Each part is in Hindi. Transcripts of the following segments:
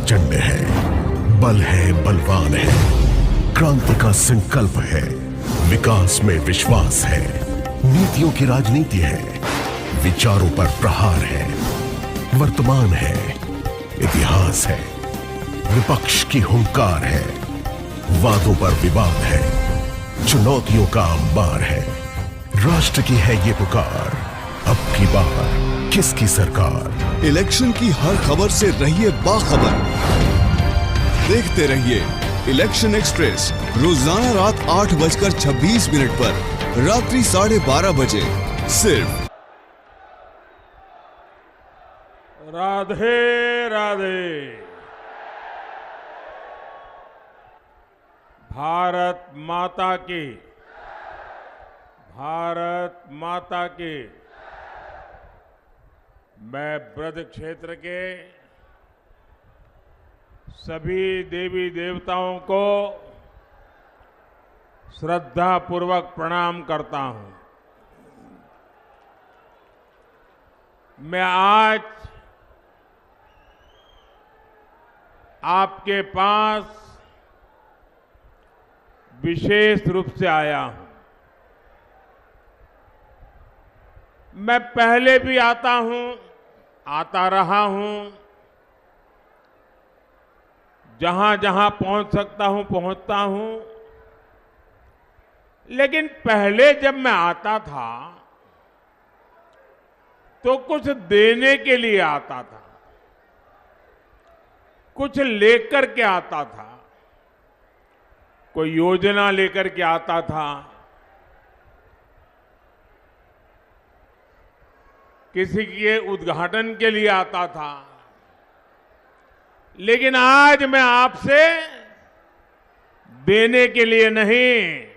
प्रचंड है, बल है, बलवान है, क्रांति का संकल्प है, विकास में विश्वास है, नीतियों की राजनीति है, विचारों पर प्रहार है, वर्तमान है, इतिहास है, विपक्ष की हुंकार है, वादों पर विवाद है, चुनौतियों का अंबार है, राष्ट्र की है ये पुकार, अब की बार किसकी सरकार। इलेक्शन की हर खबर से रहिए बाखबर, देखते रहिए इलेक्शन एक्सप्रेस, रोजाना रात 8:26 पर, रात्रि 12:30 बजे, सिर्फ। राधे राधे। भारत माता की, भारत माता की। मैं ब्रज क्षेत्र के सभी देवी देवताओं को श्रद्धा पूर्वक प्रणाम करता हूं। मैं आज आपके पास विशेष रूप से आया हूं। मैं पहले भी आता हूं, आता रहा हूं, जहां जहां पहुंच सकता हूं पहुंचता हूं। लेकिन पहले जब मैं आता था तो कुछ देने के लिए आता था, कुछ लेकर के आता था, कोई योजना लेकर के आता था, किसी के उद्घाटन के लिए आता था। लेकिन आज मैं आपसे देने के लिए नहीं,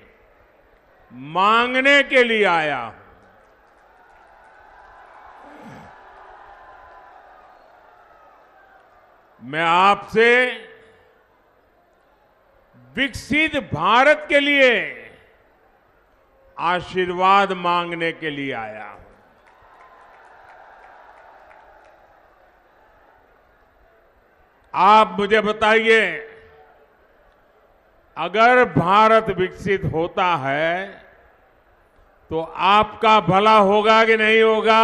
मांगने के लिए आया हूं। मैं आपसे विकसित भारत के लिए आशीर्वाद मांगने के लिए आया हूं। आप मुझे बताइए, अगर भारत विकसित होता है तो आपका भला होगा कि नहीं होगा?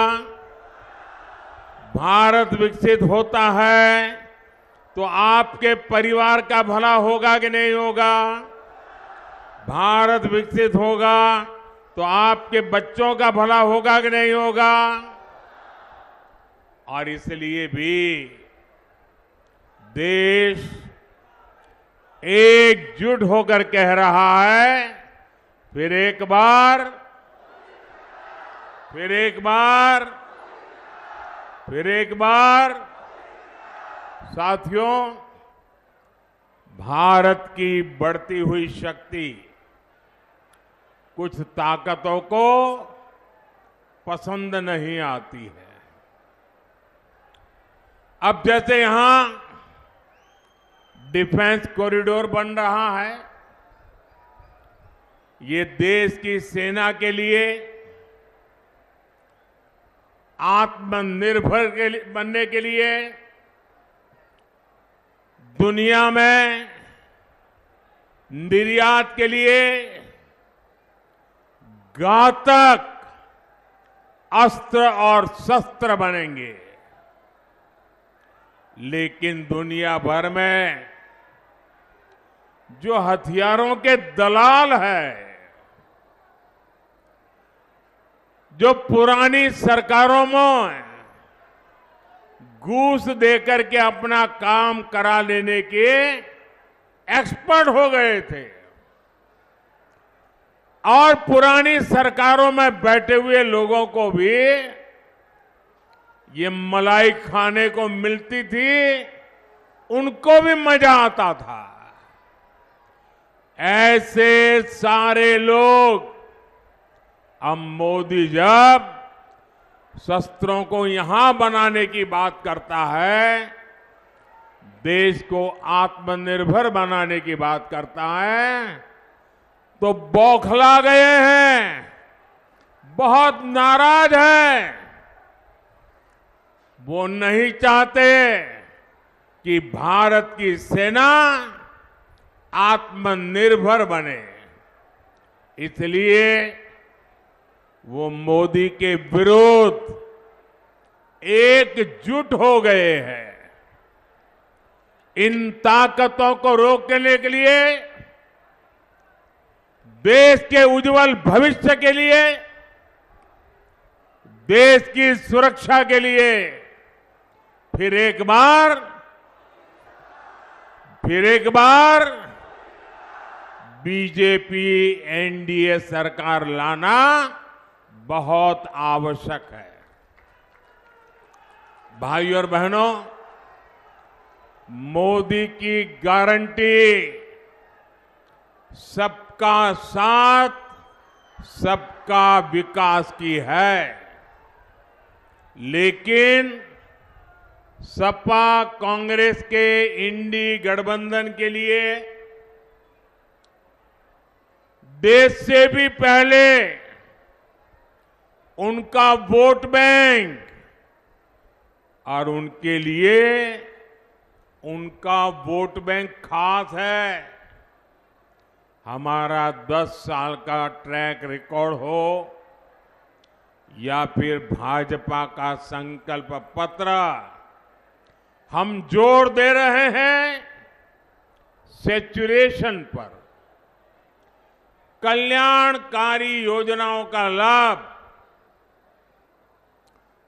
भारत विकसित होता है तो आपके परिवार का भला होगा कि नहीं होगा? भारत विकसित होगा तो आपके बच्चों का भला होगा कि नहीं होगा? और इसलिए भी देश एकजुट होकर कह रहा है, फिर एक बार, फिर एक बार, फिर एक बार। साथियों, भारत की बढ़ती हुई शक्ति कुछ ताकतों को पसंद नहीं आती है। अब जैसे यहां डिफेंस कॉरिडोर बन रहा है, ये देश की सेना के लिए आत्मनिर्भर बनने के लिए दुनिया में निर्यात के लिए घातक अस्त्र और शस्त्र बनेंगे। लेकिन दुनिया भर में जो हथियारों के दलाल हैं, जो पुरानी सरकारों में घूस देकर के अपना काम करा लेने के एक्सपर्ट हो गए थे और पुरानी सरकारों में बैठे हुए लोगों को भी ये मलाई खाने को मिलती थी, उनको भी मजा आता था। ऐसे सारे लोग, अब मोदी जब शस्त्रों को यहां बनाने की बात करता है, देश को आत्मनिर्भर बनाने की बात करता है, तो बौखला गए हैं, बहुत नाराज हैं। वो नहीं चाहते कि भारत की सेना आत्मनिर्भर बने। इसलिए वो मोदी के विरुद्ध एकजुट हो गए हैं। इन ताकतों को रोकने के लिए, देश के उज्जवल भविष्य के लिए, देश की सुरक्षा के लिए फिर एक बार बीजेपी एनडीए सरकार लाना बहुत आवश्यक है। भाइयों और बहनों, मोदी की गारंटी सबका साथ, सबका विकास की है। लेकिन सपा कांग्रेस के इंडी गठबंधन के लिए देश से भी पहले उनका वोट बैंक और उनके लिए उनका वोट बैंक खास है। हमारा 10 साल का ट्रैक रिकॉर्ड हो या फिर भाजपा का संकल्प पत्र, हम जोर दे रहे हैं सैचुरेशन पर। कल्याणकारी योजनाओं का लाभ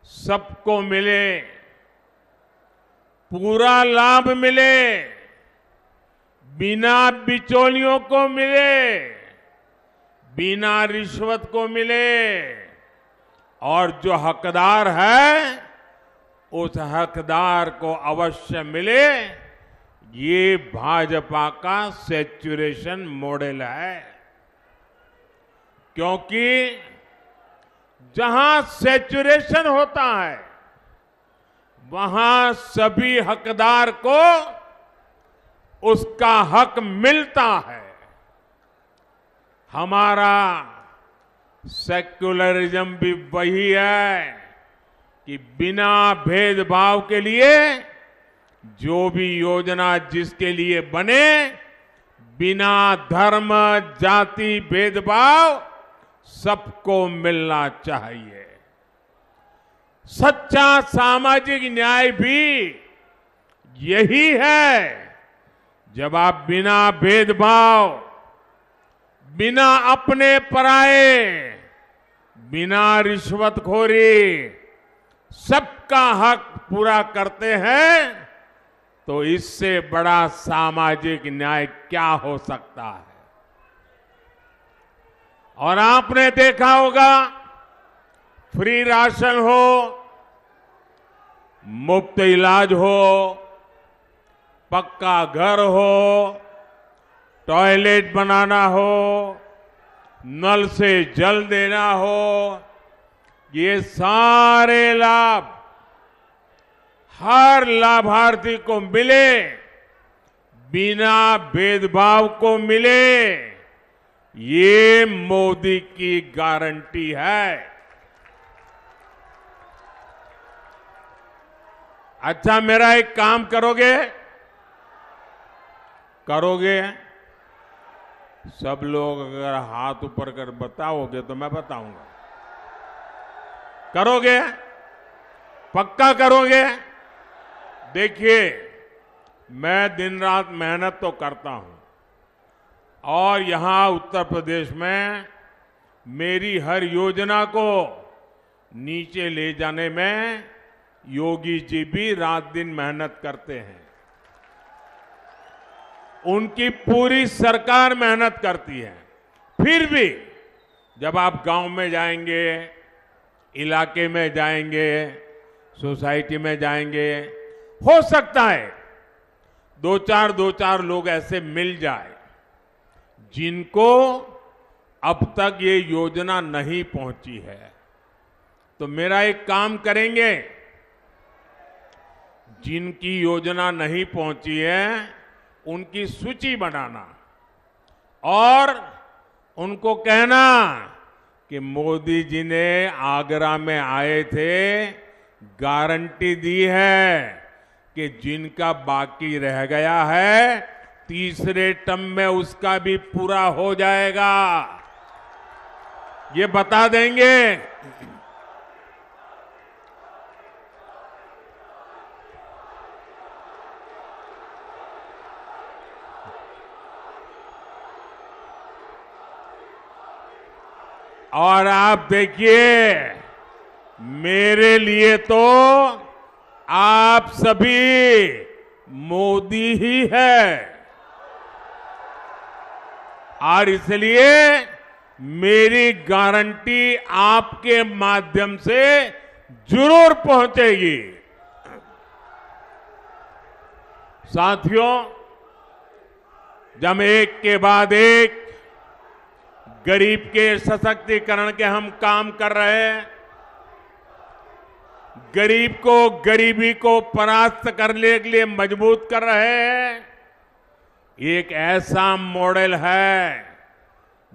सबको मिले, पूरा लाभ मिले, बिना बिचौलियों को मिले, बिना रिश्वत को मिले, और जो हकदार है उस हकदार को अवश्य मिले। ये भाजपा का सैचुरेशन मॉडल है। क्योंकि जहां सैचुरेशन होता है वहां सभी हकदार को उसका हक मिलता है। हमारा सेक्युलरिज्म भी वही है कि बिना भेदभाव के लिए जो भी योजना जिसके लिए बने, बिना धर्म जाति भेदभाव सबको मिलना चाहिए। सच्चा सामाजिक न्याय भी यही है, जब आप बिना भेदभाव, बिना अपने पराए, बिना रिश्वतखोरी सबका हक पूरा करते हैं, तो इससे बड़ा सामाजिक न्याय क्या हो सकता है। और आपने देखा होगा, फ्री राशन हो, मुफ्त इलाज हो, पक्का घर हो, टॉयलेट बनाना हो, नल से जल देना हो, ये सारे लाभ हर लाभार्थी को मिले, बिना भेदभाव को मिले, ये मोदी की गारंटी है। अच्छा, मेरा एक काम करोगे? सब लोग अगर हाथ ऊपर कर बताओगे तो मैं बताऊंगा। करोगे? पक्का करोगे? देखिए, मैं दिन रात मेहनत तो करता हूं और यहां उत्तर प्रदेश में मेरी हर योजना को नीचे ले जाने में योगी जी भी रात दिन मेहनत करते हैं। उनकी पूरी सरकार मेहनत करती है। फिर भी जब आप गांव में जाएंगे, इलाके में जाएंगे, सोसाइटी में जाएंगे, हो सकता है दो चार लोग ऐसे मिल जाए जिनको अब तक ये योजना नहीं पहुंची है। तो मेरा एक काम करेंगे, जिनकी योजना नहीं पहुंची है उनकी सूची बनाना और उनको कहना कि मोदी जी ने आगरा में आए थे, गारंटी दी है कि जिनका बाकी रह गया है तीसरे टर्म में उसका भी पूरा हो जाएगा, ये बता देंगे। और आप देखिए, मेरे लिए तो आप सभी मोदी ही है, और इसलिए मेरी गारंटी आपके माध्यम से जरूर पहुंचेगी। साथियों, जब एक के बाद एक गरीब के सशक्तिकरण के हम काम कर रहे हैं, गरीब को गरीबी को परास्त करने के लिए मजबूत कर रहे हैं, एक ऐसा मॉडल है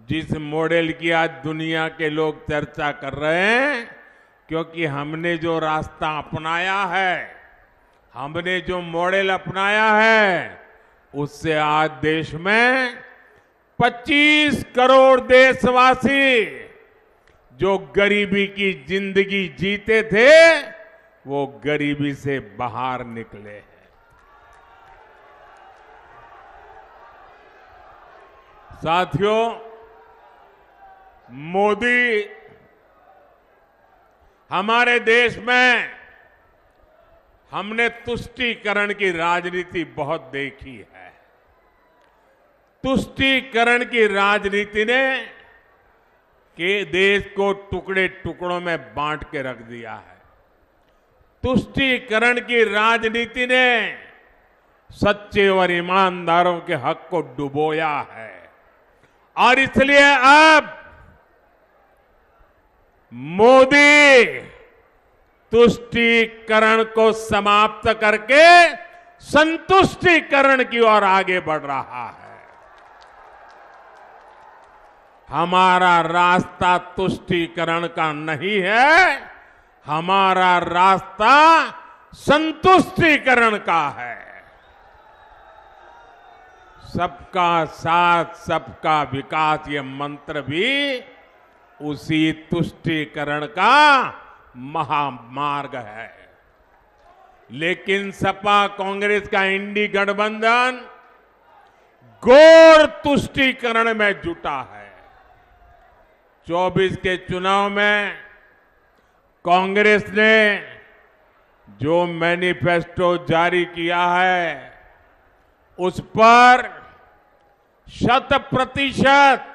जिस मॉडल की आज दुनिया के लोग चर्चा कर रहे हैं, क्योंकि हमने जो रास्ता अपनाया है, हमने जो मॉडल अपनाया है, उससे आज देश में 25 करोड़ देशवासी जो गरीबी की जिंदगी जीते थे, वो गरीबी से बाहर निकले हैं। साथियों, मोदी हमारे देश में हमने तुष्टीकरण की राजनीति बहुत देखी है। तुष्टीकरण की राजनीति ने के देश को टुकड़े टुकड़ों में बांट के रख दिया है। तुष्टीकरण की राजनीति ने सच्चे और ईमानदारों के हक को डुबोया है, और इसलिए अब मोदी तुष्टीकरण को समाप्त करके संतुष्टीकरण की ओर आगे बढ़ रहा है। हमारा रास्ता तुष्टीकरण का नहीं है, हमारा रास्ता संतुष्टीकरण का है। सबका साथ सबका विकास, ये मंत्र भी उसी तुष्टीकरण का महामार्ग है। लेकिन सपा कांग्रेस का इंडी गठबंधन घोर तुष्टीकरण में जुटा है। 24 के चुनाव में कांग्रेस ने जो मैनिफेस्टो जारी किया है, उस पर 100%,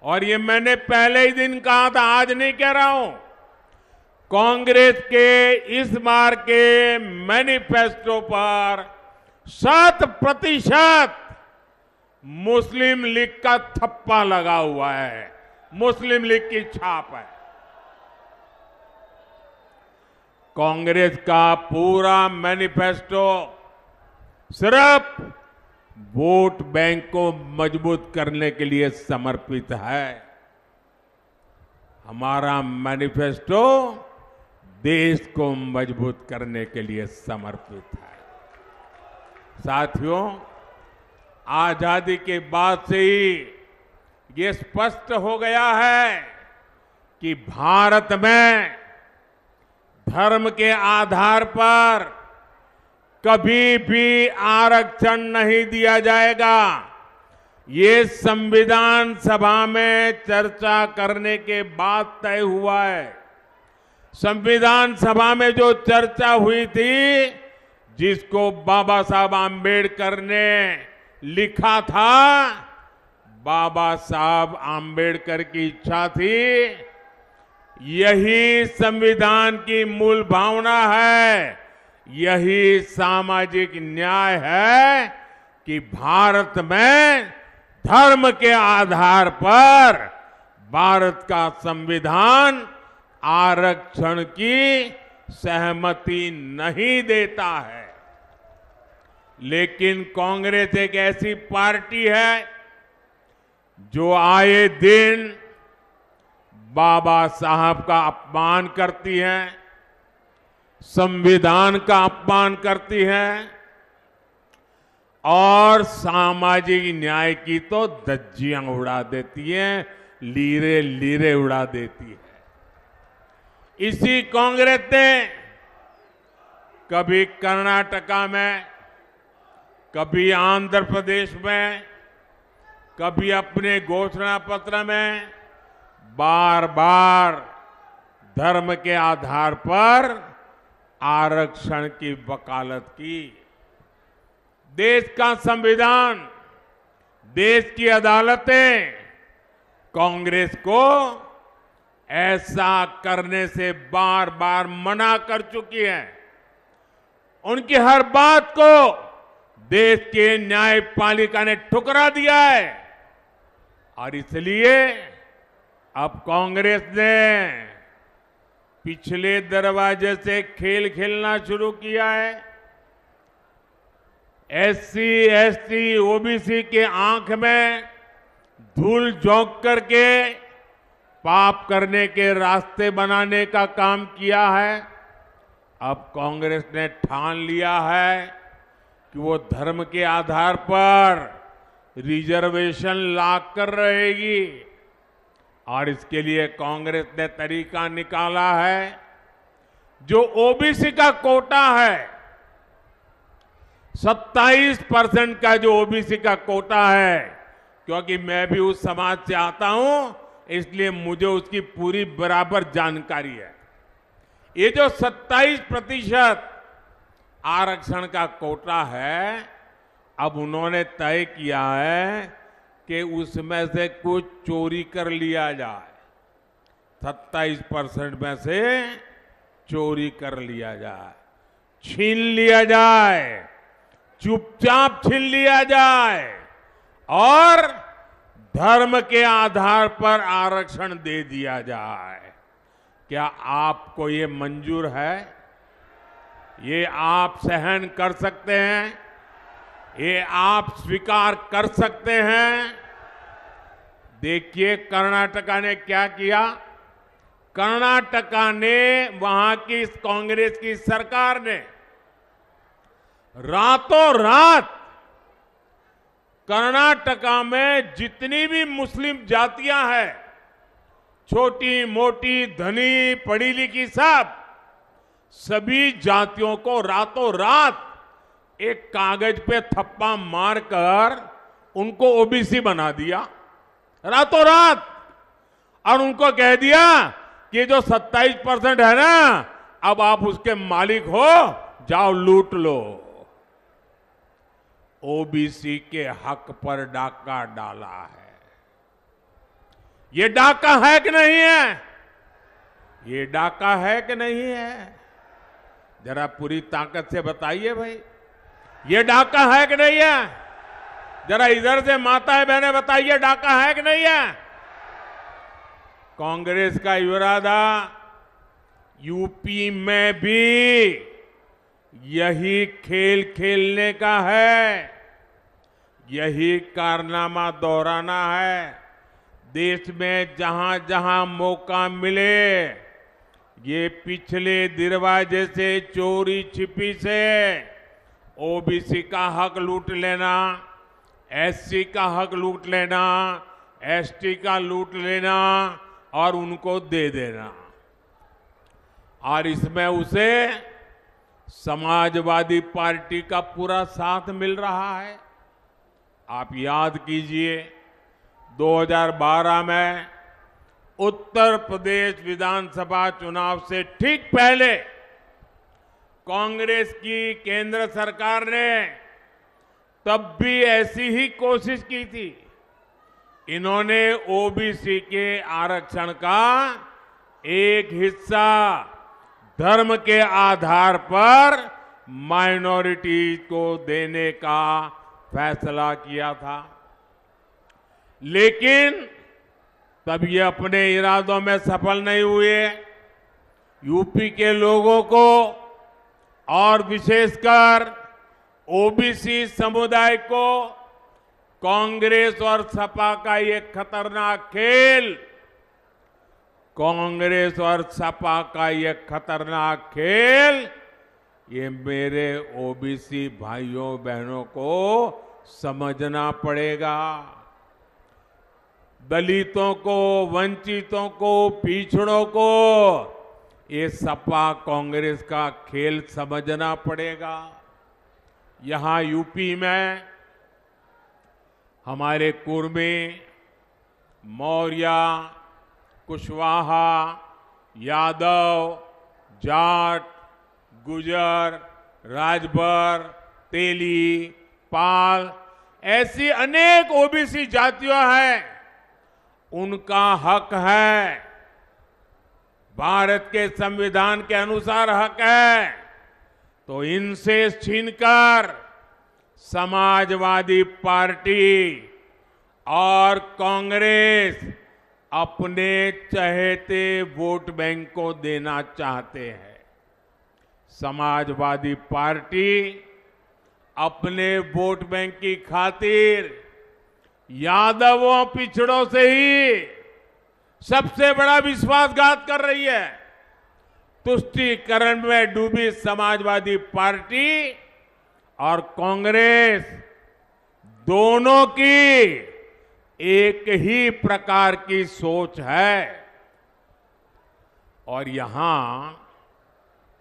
और ये मैंने पहले ही दिन कहा था, आज नहीं कह रहा हूं, कांग्रेस के इस बार के मैनिफेस्टो पर 100% मुस्लिम लीग का थप्पा लगा हुआ है, मुस्लिम लीग की छाप है। कांग्रेस का पूरा मैनिफेस्टो सिर्फ वोट बैंक को मजबूत करने के लिए समर्पित है। हमारा मैनिफेस्टो देश को मजबूत करने के लिए समर्पित है। साथियों, आजादी के बाद से ही ये स्पष्ट हो गया है कि भारत में धर्म के आधार पर कभी भी आरक्षण नहीं दिया जाएगा। ये संविधान सभा में चर्चा करने के बाद तय हुआ है। संविधान सभा में जो चर्चा हुई थी, जिसको बाबा साहब आम्बेडकर ने लिखा था, बाबा साहब आम्बेडकर की इच्छा थी, यही संविधान की मूल भावना है, यही सामाजिक न्याय है कि भारत में धर्म के आधार पर भारत का संविधान आरक्षण की सहमति नहीं देता है। लेकिन कांग्रेस एक ऐसी पार्टी है जो आए दिन बाबा साहब का अपमान करती है, संविधान का अपमान करती है और सामाजिक न्याय की तो धज्जियां उड़ा देती है, लीरे लीरे उड़ा देती है। इसी कांग्रेस ने कभी कर्नाटका में, कभी आंध्र प्रदेश में, कभी अपने घोषणा पत्र में बार बार धर्म के आधार पर आरक्षण की वकालत की। देश का संविधान, देश की अदालतें कांग्रेस को ऐसा करने से बार बार मना कर चुकी है। उनकी हर बात को देश के न्यायपालिका ने ठुकरा दिया है और इसलिए अब कांग्रेस ने पिछले दरवाजे से खेल खेलना शुरू किया है। एससी, एसटी, ओबीसी के आंख में धूल झोंक करके पाप करने के रास्ते बनाने का काम किया है। अब कांग्रेस ने ठान लिया है कि वो धर्म के आधार पर रिजर्वेशन लाकर रहेगी और इसके लिए कांग्रेस ने तरीका निकाला है। जो ओबीसी का कोटा है, 27% का जो ओबीसी का कोटा है, क्योंकि मैं भी उस समाज से आता हूं इसलिए मुझे उसकी पूरी बराबर जानकारी है। ये जो 27% आरक्षण का कोटा है, अब उन्होंने तय किया है कि उसमें से कुछ चोरी कर लिया जाए। 27% में से चोरी कर लिया जाए, छीन लिया जाए, चुपचाप छीन लिया जाए और धर्म के आधार पर आरक्षण दे दिया जाए। क्या आपको ये मंजूर है? ये आप सहन कर सकते हैं? ये आप स्वीकार कर सकते हैं? देखिए कर्नाटका ने क्या किया। कर्नाटका ने, वहां की कांग्रेस की सरकार ने रातों रात कर्नाटका में जितनी भी मुस्लिम जातियां हैं, छोटी मोटी, धनी, पढ़ी लिखी, सभी जातियों को रातों रात एक कागज पे थप्पा मारकर उनको ओबीसी बना दिया, रातों रात। और उनको कह दिया कि जो 27% है ना, अब आप उसके मालिक हो, जाओ लूट लो। ओबीसी के हक पर डाका डाला है। ये डाका है कि नहीं है? ये डाका है कि नहीं है? जरा पूरी ताकत से बताइए भाई, ये डाका है कि नहीं है? जरा इधर से माताएं बहनें बताइए, डाका है कि नहीं है? कांग्रेस का इरादा यूपी में भी यही खेल खेलने का है, यही कारनामा दोहराना है। देश में जहां जहां मौका मिले ये पिछले दरवाजे से चोरी छिपी से ओबीसी का हक लूट लेना, एससी का हक लूट लेना, एसटी का लूट लेना और उनको दे देना। और इसमें उसे समाजवादी पार्टी का पूरा साथ मिल रहा है। आप याद कीजिए 2012 में उत्तर प्रदेश विधानसभा चुनाव से ठीक पहले कांग्रेस की केंद्र सरकार ने तब भी ऐसी ही कोशिश की थी। इन्होंने ओबीसी के आरक्षण का एक हिस्सा धर्म के आधार पर माइनॉरिटी को देने का फैसला किया था, लेकिन तब ये अपने इरादों में सफल नहीं हुए। यूपी के लोगों को और विशेषकर ओबीसी समुदाय को कांग्रेस और सपा का ये खतरनाक खेल कांग्रेस और सपा का ये खतरनाक खेल, ये मेरे ओबीसी भाइयों बहनों को समझना पड़ेगा। दलितों को, वंचितों को, पिछड़ों को ये सपा कांग्रेस का खेल समझना पड़ेगा। यहां यूपी में हमारे कुर्मी, मौर्य, कुशवाहा, यादव, जाट, गुजर, राजभर, तेली, पाल ऐसी अनेक ओबीसी जातियां हैं। उनका हक है, भारत के संविधान के अनुसार हक है। तो इनसे छीनकर समाजवादी पार्टी और कांग्रेस अपने चहेते वोट बैंक को देना चाहते हैं। समाजवादी पार्टी अपने वोट बैंक की खातिर यादवों, पिछड़ों से ही सबसे बड़ा विश्वासघात कर रही है। तुष्टीकरण में डूबी समाजवादी पार्टी और कांग्रेस दोनों की एक ही प्रकार की सोच है। और यहां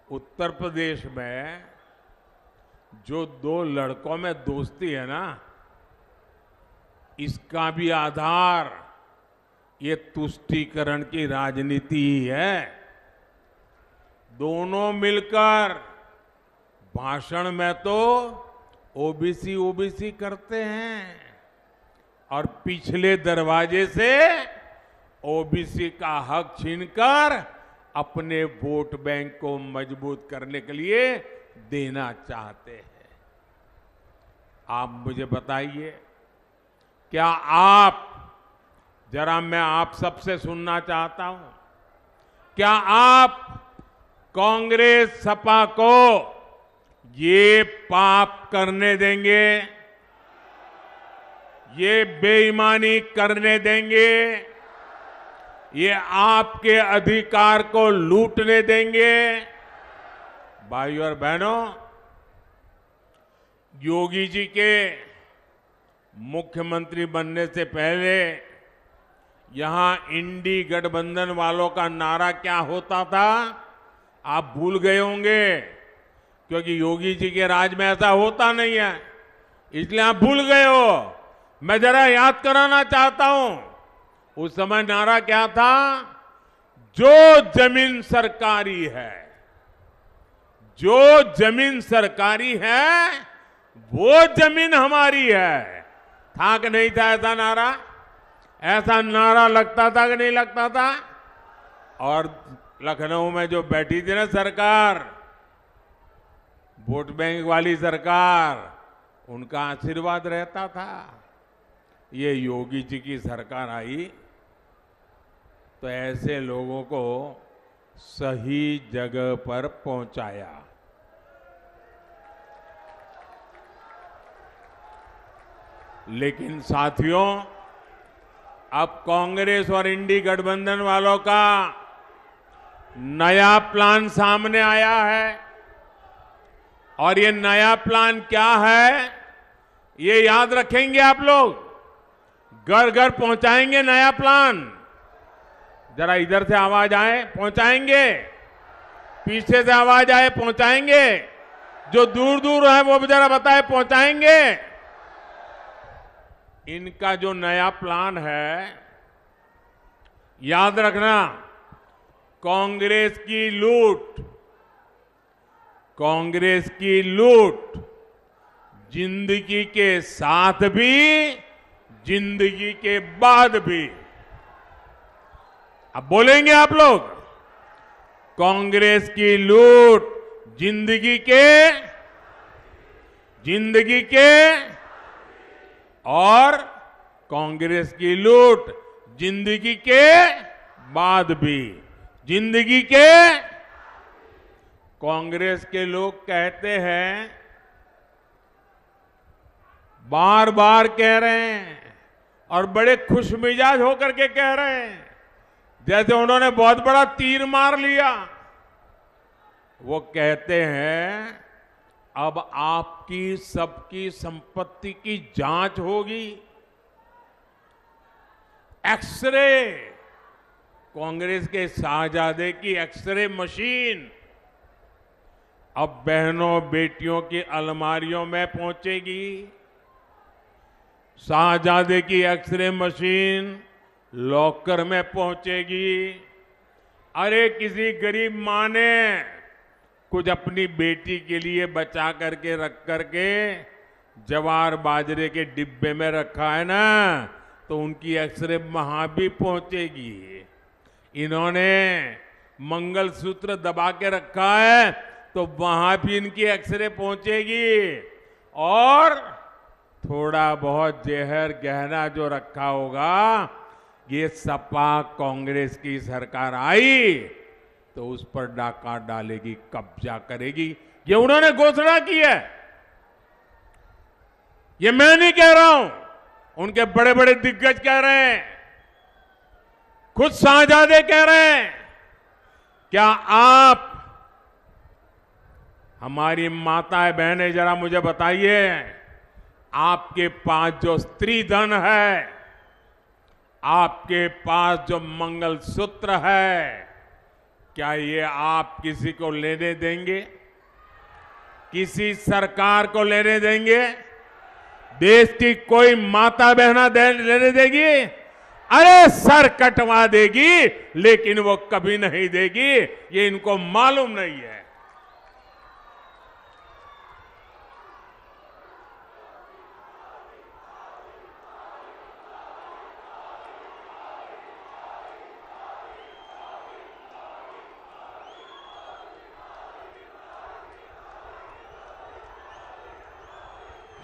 उत्तर प्रदेश में जो दो लड़कों में दोस्ती है ना, इसका भी आधार ये तुष्टीकरण की राजनीति ही है। दोनों मिलकर भाषण में तो ओबीसी ओबीसी करते हैं और पिछले दरवाजे से ओबीसी का हक छीनकर अपने वोट बैंक को मजबूत करने के लिए देना चाहते हैं। आप मुझे बताइए, क्या आप, जरा मैं आप सबसे सुनना चाहता हूं, क्या आप कांग्रेस सपा को ये पाप करने देंगे? ये बेईमानी करने देंगे? ये आपके अधिकार को लूटने देंगे? भाइयों और बहनों, योगी जी के मुख्यमंत्री बनने से पहले यहां इंडी गठबंधन वालों का नारा क्या होता था, आप भूल गए होंगे, क्योंकि योगी जी के राज में ऐसा होता नहीं है, इसलिए आप भूल गए हो। मैं जरा याद कराना चाहता हूं, उस समय नारा क्या था? जो जमीन सरकारी है, जो जमीन सरकारी है, वो जमीन हमारी है। था कि नहीं था ऐसा नारा? ऐसा नारा लगता था कि नहीं लगता था? और लखनऊ में जो बैठी थी ना सरकार, वोट बैंक वाली सरकार, उनका आशीर्वाद रहता था। ये योगी जी की सरकार आई तो ऐसे लोगों को सही जगह पर पहुंचाया। लेकिन साथियों, अब कांग्रेस और इंडी गठबंधन वालों का नया प्लान सामने आया है। और ये नया प्लान क्या है, ये याद रखेंगे आप लोग? घर घर पहुंचाएंगे नया प्लान। जरा इधर से आवाज आए, पहुंचाएंगे। पीछे से आवाज आए, पहुंचाएंगे। जो दूर दूर है वो भी जरा बताए, पहुंचाएंगे। इनका जो नया प्लान है, याद रखना, कांग्रेस की लूट, कांग्रेस की लूट जिंदगी के साथ भी, जिंदगी के बाद भी। अब बोलेंगे आप लोग? कांग्रेस की लूट जिंदगी के और कांग्रेस की लूट जिंदगी के बाद भी, जिंदगी के। कांग्रेस के लोग कहते हैं, बार बार कह रहे हैं और बड़े खुशमिजाज होकर के कह रहे हैं, जैसे उन्होंने बहुत बड़ा तीर मार लिया। वो कहते हैं अब आपकी सबकी संपत्ति की जांच होगी। एक्सरे, कांग्रेस के शाहजादे की एक्सरे मशीन अब बहनों बेटियों की अलमारियों में पहुंचेगी। शाहजादे की एक्सरे मशीन लॉकर में पहुंचेगी। अरे किसी गरीब मां ने कुछ अपनी बेटी के लिए बचा करके रख करके जवार बाजरे के डिब्बे में रखा है ना, तो उनकी एक्सरे वहां भी पहुंचेगी। इन्होंने मंगलसूत्र दबा के रखा है तो वहां भी इनकी एक्सरे पहुंचेगी। और थोड़ा बहुत जहर गहना जो रखा होगा, ये सपा कांग्रेस की सरकार आई तो उस पर डाका डालेगी, कब्जा करेगी। ये उन्होंने घोषणा की है, ये मैं नहीं कह रहा हूं, उनके बड़े बड़े दिग्गज कह रहे हैं, खुद शाहजादे कह रहे हैं। क्या आप, हमारी माताएं बहनें, जरा मुझे बताइए, आपके पास जो स्त्री धन है, आपके पास जो मंगलसूत्र है, क्या ये आप किसी को लेने देंगे? किसी सरकार को लेने देंगे? देश की कोई माता बहना लेने देगी? अरे सर कटवा देगी, लेकिन वो कभी नहीं देगी, ये इनको मालूम नहीं है।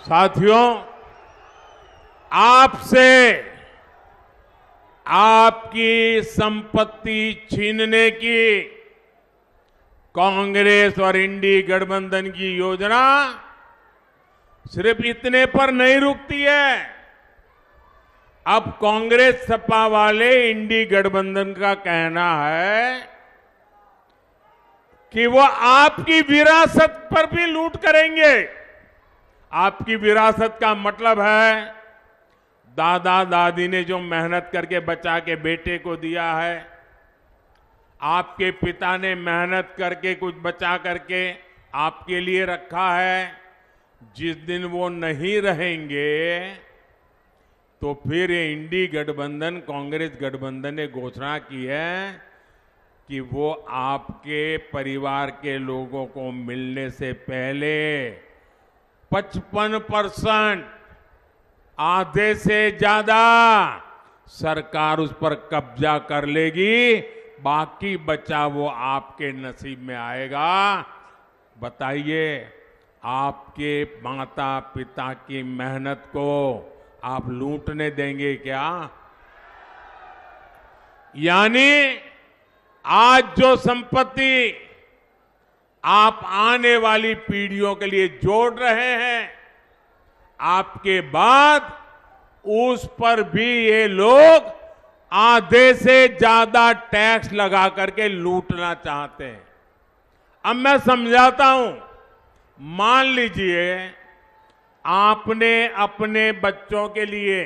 साथियों, आपसे आपकी संपत्ति छीनने की कांग्रेस और इंडी गठबंधन की योजना सिर्फ इतने पर नहीं रुकती है। अब कांग्रेस सपा वाले इंडी गठबंधन का कहना है कि वो आपकी विरासत पर भी लूट करेंगे। आपकी विरासत का मतलब है, दादा दादी ने जो मेहनत करके बचा के बेटे को दिया है, आपके पिता ने मेहनत करके कुछ बचा करके आपके लिए रखा है। जिस दिन वो नहीं रहेंगे तो फिर ये इंडी गठबंधन, कांग्रेस गठबंधन ने घोषणा की है कि वो आपके परिवार के लोगों को मिलने से पहले 55%, आधे से ज्यादा सरकार उस पर कब्जा कर लेगी, बाकी बचा वो आपके नसीब में आएगा। बताइए, आपके माता पिता की मेहनत को आप लूटने देंगे क्या? यानी आज जो संपत्ति आप आने वाली पीढ़ियों के लिए जोड़ रहे हैं, आपके बाद उस पर भी ये लोग आधे से ज्यादा टैक्स लगा करके लूटना चाहते हैं। अब मैं समझाता हूं। मान लीजिए आपने अपने बच्चों के लिए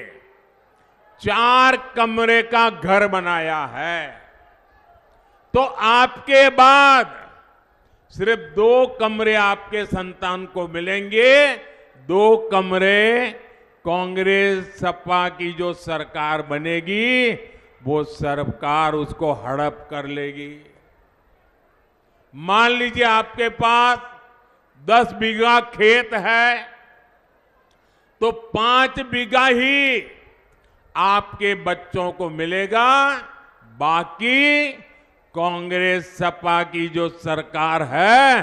4 कमरे का घर बनाया है, तो आपके बाद सिर्फ 2 कमरे आपके संतान को मिलेंगे, 2 कमरे कांग्रेस सपा की जो सरकार बनेगी वो सरकार उसको हड़प कर लेगी। मान लीजिए आपके पास 10 बीघा खेत है, तो 5 बीघा ही आपके बच्चों को मिलेगा, बाकी कांग्रेस सपा की जो सरकार है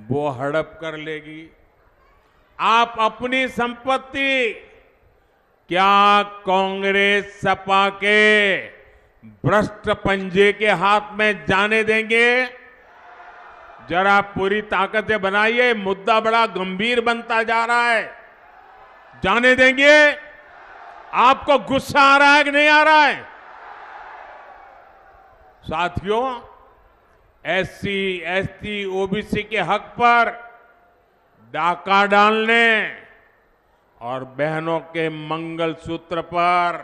वो हड़प कर लेगी। आप अपनी संपत्ति क्या कांग्रेस सपा के भ्रष्ट पंजे के हाथ में जाने देंगे? जरा पूरी ताकत से बनाइए, मुद्दा बड़ा गंभीर बनता जा रहा है। जाने देंगे? आपको गुस्सा आ रहा है कि नहीं आ रहा है? साथियों, एससी, एसटी, ओबीसी के हक पर डाका डालने और बहनों के मंगलसूत्र पर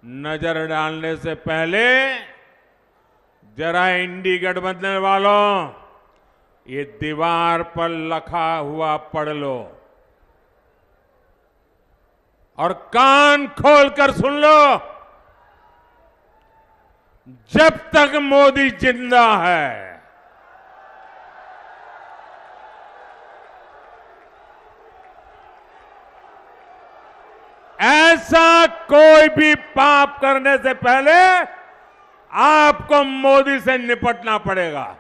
नजर डालने से पहले जरा इंडी गठबंधन वालों, ये दीवार पर लिखा हुआ पढ़ लो और कान खोलकर सुन लो। जब तक मोदी जिंदा है, ऐसा कोई भी पाप करने से पहले आपको मोदी से निपटना पड़ेगा।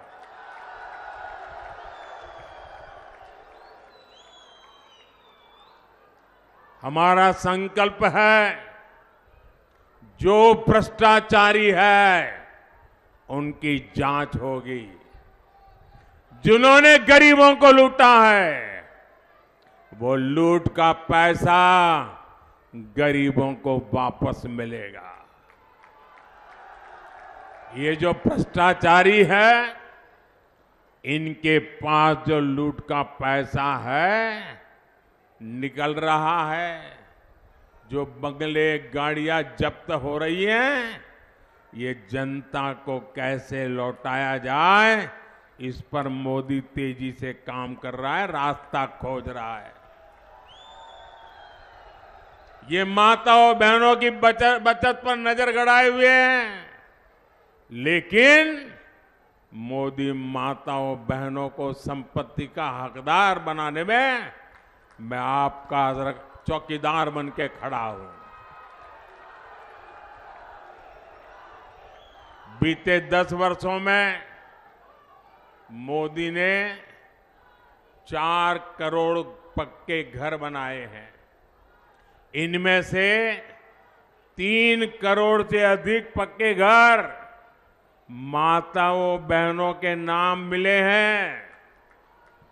हमारा संकल्प है, जो भ्रष्टाचारी है उनकी जांच होगी। जिन्होंने गरीबों को लूटा है, वो लूट का पैसा गरीबों को वापस मिलेगा। ये जो भ्रष्टाचारी है, इनके पास जो लूट का पैसा है निकल रहा है, जो बंगले गाड़ियां जब्त हो रही हैं, ये जनता को कैसे लौटाया जाए, इस पर मोदी तेजी से काम कर रहा है, रास्ता खोज रहा है। ये माताओं बहनों की बचत पर नजर गड़ाए हुए हैं, लेकिन मोदी माताओं बहनों को संपत्ति का हकदार बनाने में मैं आपका चौकीदार बन के खड़ा हूं। बीते 10 वर्षों में मोदी ने 4 करोड़ पक्के घर बनाए हैं। इनमें से 3 करोड़ से अधिक पक्के घर माताओं बहनों के नाम मिले हैं।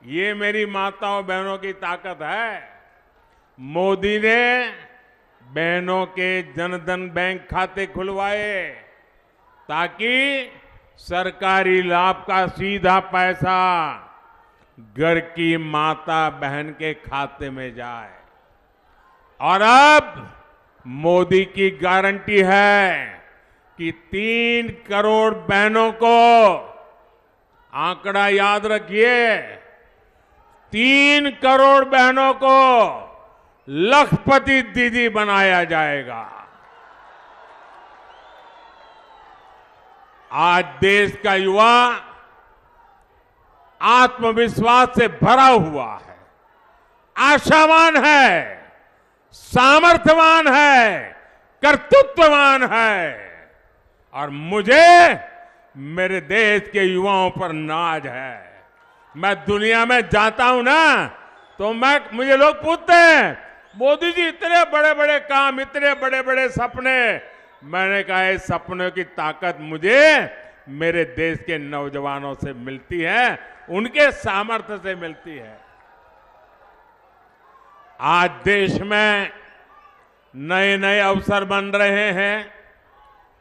ये मेरी माताओं बहनों की ताकत है। मोदी ने बहनों के जनधन बैंक खाते खुलवाए ताकि सरकारी लाभ का सीधा पैसा घर की माता बहन के खाते में जाए। और अब मोदी की गारंटी है कि 3 करोड़ बहनों को, आंकड़ा याद रखिए, 3 करोड़ बहनों को लखपति दीदी बनाया जाएगा। आज देश का युवा आत्मविश्वास से भरा हुआ है, आशावान है, सामर्थ्यवान है, कर्तृत्ववान है और मुझे मेरे देश के युवाओं पर नाज है। मैं दुनिया में जाता हूं ना, तो मुझे लोग पूछते हैं, मोदी जी इतने बड़े बड़े काम, इतने बड़े बड़े सपने। मैंने कहा इस सपनों की ताकत मुझे मेरे देश के नौजवानों से मिलती है, उनके सामर्थ्य से मिलती है। आज देश में नए नए अवसर बन रहे हैं,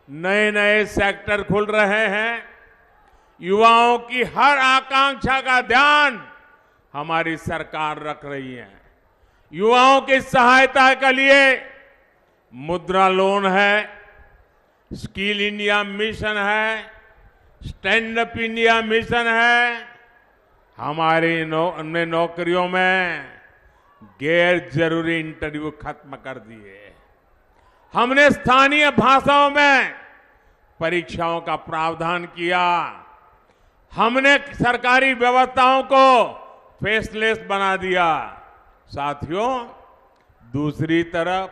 नए नए सेक्टर खुल रहे हैं। युवाओं की हर आकांक्षा का ध्यान हमारी सरकार रख रही है। युवाओं की सहायता के लिए मुद्रा लोन है, स्किल इंडिया मिशन है, स्टैंड अप इंडिया मिशन है। हमारी नौकरियों में गैर जरूरी इंटरव्यू खत्म कर दिए। हमने स्थानीय भाषाओं में परीक्षाओं का प्रावधान किया। हमने सरकारी व्यवस्थाओं को फेसलेस बना दिया। साथियों, दूसरी तरफ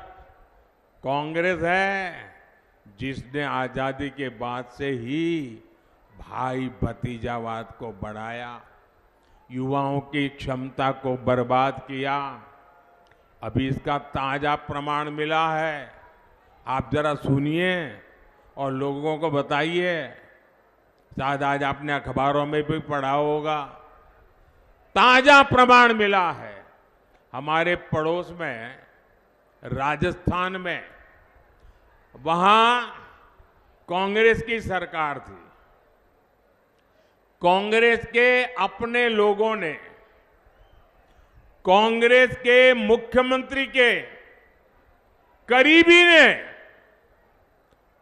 कांग्रेस है जिसने आजादी के बाद से ही भाई भतीजावाद को बढ़ाया, युवाओं की क्षमता को बर्बाद किया। अभी इसका ताजा प्रमाण मिला है, आप जरा सुनिए और लोगों को बताइए। शायद आज आपने अखबारों में भी पढ़ा होगा, ताजा प्रमाण मिला है। हमारे पड़ोस में राजस्थान में, वहां कांग्रेस की सरकार थी। कांग्रेस के अपने लोगों ने कांग्रेस के मुख्यमंत्री के करीबी ने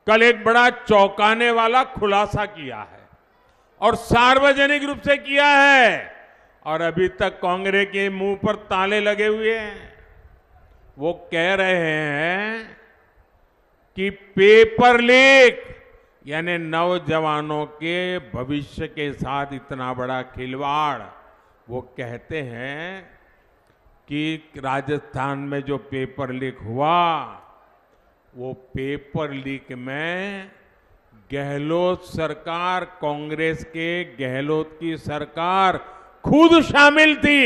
कल एक बड़ा चौंकाने वाला खुलासा किया है और सार्वजनिक रूप से किया है और अभी तक कांग्रेस के मुंह पर ताले लगे हुए हैं। वो कह रहे हैं कि पेपर लीक यानी नौजवानों के भविष्य के साथ इतना बड़ा खिलवाड़। वो कहते हैं कि राजस्थान में जो पेपर लीक हुआ वो पेपर लीक में गहलोत सरकार, कांग्रेस के गहलोत की सरकार खुद शामिल थी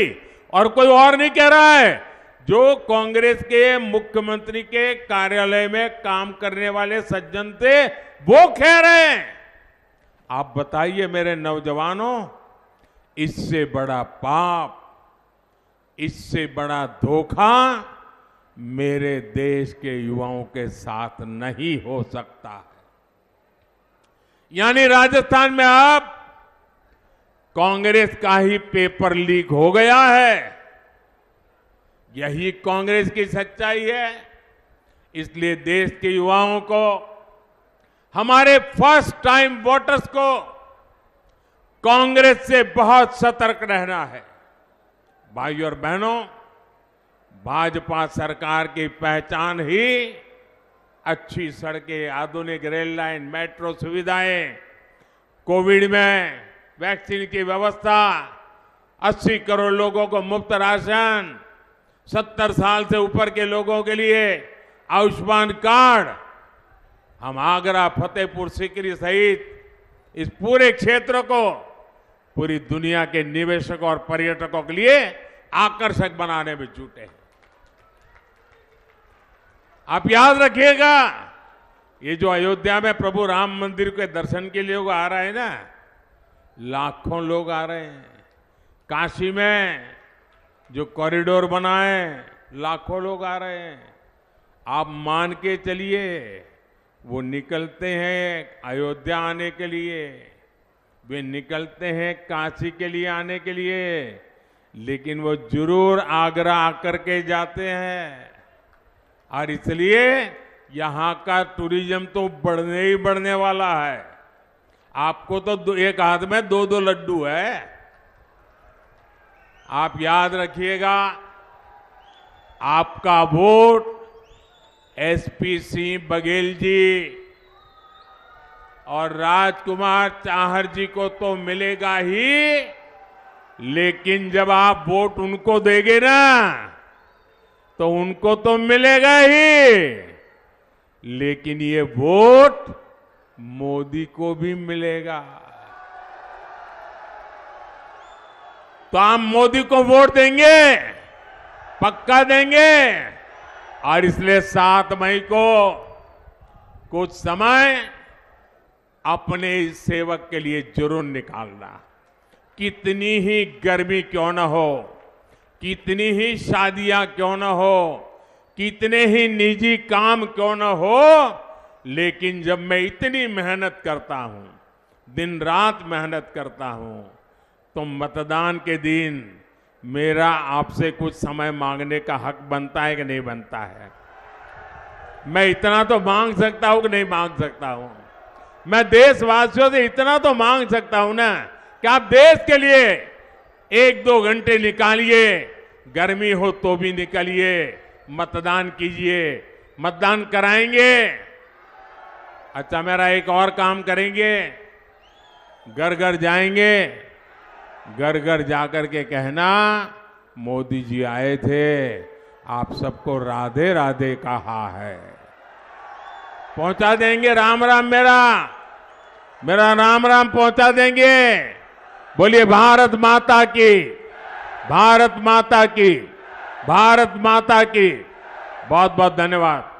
और कोई और नहीं कह रहा है। जो कांग्रेस के मुख्यमंत्री के कार्यालय में काम करने वाले सज्जन थे वो कह रहे हैं। आप बताइए मेरे नौजवानों, इससे बड़ा पाप, इससे बड़ा धोखा मेरे देश के युवाओं के साथ नहीं हो सकता है। यानी राजस्थान में अब कांग्रेस का ही पेपर लीक हो गया है। यही कांग्रेस की सच्चाई है। इसलिए देश के युवाओं को, हमारे फर्स्ट टाइम वोटर्स को कांग्रेस से बहुत सतर्क रहना है। भाइयों और बहनों, भाजपा सरकार की पहचान ही अच्छी सड़कें, आधुनिक रेल लाइन, मेट्रो सुविधाएं, कोविड में वैक्सीन की व्यवस्था, 80 करोड़ लोगों को मुफ्त राशन, 70 साल से ऊपर के लोगों के लिए आयुष्मान कार्ड। हम आगरा, फतेहपुर सीकरी सहित इस पूरे क्षेत्र को पूरी दुनिया के निवेशकों और पर्यटकों के लिए आकर्षक बनाने में जुटे हैं। आप याद रखिएगा, ये जो अयोध्या में प्रभु राम मंदिर के दर्शन के लिए लोग आ रहे हैं ना, लाखों लोग आ रहे हैं। काशी में जो कॉरिडोर बना है, लाखों लोग आ रहे हैं। आप मान के चलिए, वो निकलते हैं अयोध्या आने के लिए, वे निकलते हैं काशी के लिए आने के लिए, लेकिन वो जरूर आगरा आकर के जाते हैं। और इसलिए यहां का टूरिज्म तो बढ़ने ही बढ़ने वाला है। आपको तो एक हाथ में 2-2 लड्डू है। आप याद रखिएगा, आपका वोट एसपी सिंह बघेल जी और राजकुमार चाहर जी को तो मिलेगा ही, लेकिन जब आप वोट उनको देंगे ना तो उनको तो मिलेगा ही, लेकिन ये वोट मोदी को भी मिलेगा। तो आप मोदी को वोट देंगे, पक्का देंगे। और इसलिए 7 मई को कुछ समय अपने इस सेवक के लिए जरूर निकालना। कितनी ही गर्मी क्यों न हो, कितनी ही शादियां क्यों न हो, कितने ही निजी काम क्यों न हो, लेकिन जब मैं इतनी मेहनत करता हूं, दिन रात मेहनत करता हूं, तो मतदान के दिन मेरा आपसे कुछ समय मांगने का हक बनता है कि नहीं बनता है? मैं इतना तो मांग सकता हूं कि नहीं मांग सकता हूं? मैं देशवासियों से इतना तो मांग सकता हूं ना कि आप देश के लिए 1-2 घंटे निकालिए, गर्मी हो तो भी निकलिए, मतदान कीजिए। मतदान कराएंगे। अच्छा, मेरा एक और काम करेंगे, घर घर जाएंगे, घर घर जाकर के कहना मोदी जी आए थे, आप सबको राधे राधे कहा है। पहुंचा देंगे राम राम, मेरा राम राम पहुंचा देंगे। बोलिए भारत माता की, भारत माता की, भारत माता की। बहुत बहुत धन्यवाद।